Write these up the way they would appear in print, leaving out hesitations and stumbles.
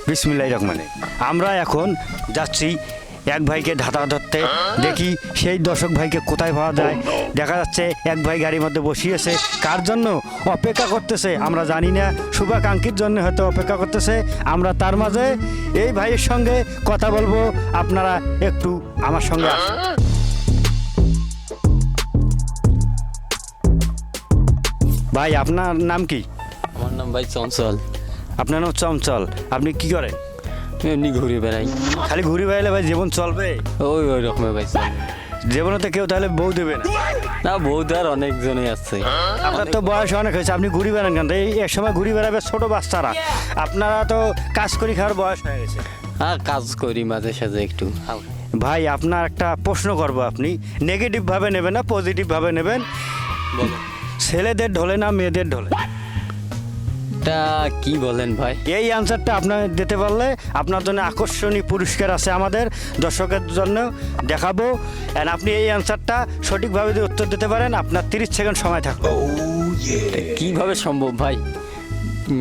বিসমিল্লাহির রহমানে আমরা এখন যাচ্ছি এক ভাইকে ধাতা ধরতে, দেখি সেই দর্শক ভাইকে কোথায় পাওয়া যায়। দেখা যাচ্ছে এক ভাই গাড়ির মধ্যে বসিয়েছে, কার জন্য অপেক্ষা করতেছে আমরা জানি না, শুভাকাঙ্ক্ষীর জন্য হয়তো অপেক্ষা করতেছে। আমরা তার মাঝে এই ভাইয়ের সঙ্গে কথা বলবো, আপনারা একটু আমার সঙ্গে আসুন। ভাই আপনার নাম কি? আমার নাম ভাই চঞ্চল। আপনার নাম চঞ্চল, আপনি কি করেন? এমনি ঘুরে বেড়াই। খালি ঘুরি বেড়ালে ভাই জীবন চলবে? ওই রকমের ভাই চলে। জীবনে তো কেউ তাহলে বউ দেবে না। না, বৌদি আর অনেকজনই আছে। আপনার তো বয়স অনেক হয়েছে, আপনি ঘুরি বেড়ান কেন? এই এক সময় ঘুরি বেড়াবে ছোট বাচ্চারা, আপনারা তো কাজ করে খাওয়ার বয়স হয়ে গেছে। হ্যাঁ, কাজ করি মাঝে সাঝে একটু। ভাই আপনার একটা প্রশ্ন করব, আপনি নেগেটিভভাবে নেবেন না পজিটিভভাবে নেবেন। বলো। ছেলেদের ঢোলে না মেয়েদের ঢোলে? এটা কি বলেন ভাই? এই অ্যান্সারটা আপনার দিতে পারলে আপনার জন্য আকর্ষণীয় পুরস্কার আছে আমাদের দর্শকের জন্য দেখাবো। অ্যান্ড আপনি এই অ্যান্সারটা সঠিকভাবে যদি উত্তর দিতে পারেন, আপনার 30 সেকেন্ড সময় থাকবে। এটা কিভাবে সম্ভব ভাই?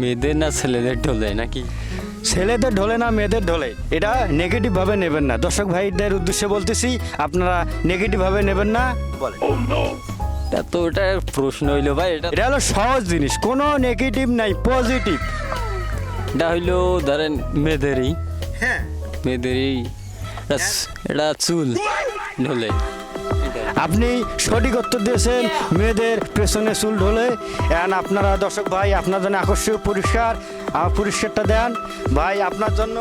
মেয়েদের না ছেলেদের ঢোলে নাকি? ছেলেদের ঢোলে না মেয়েদের ঢোলে, এটা নেগেটিভভাবে নেবেন না। দর্শক ভাইদের উদ্দেশ্যে বলতেছি, আপনারা নেগেটিভভাবে নেবেন না। বলেন। এটা তো ওটা প্রশ্ন হইলো ভাই। এটা হলো সহজ জিনিস, কোনো নেগেটিভ নাই, পজিটিভ। এটা হইলো ধরেন মেয়েদেরই। হ্যাঁ, মেয়েদেরই এটা চুল ঢোলে। আপনি সঠিক উত্তর দিয়েছেন, মেয়েদের পেছনে চুল ঢোলে। অ্যান্ড আপনারা দর্শক ভাই আপনার জন্য আকর্ষণীয় পুরস্কার, পুরস্কারটা দেন ভাই আপনার জন্য।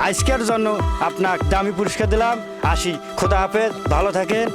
আজকের জন্য আপনার দামি পুরস্কার দিলাম। আসি, খোদা হাফেজ, ভালো থাকেন।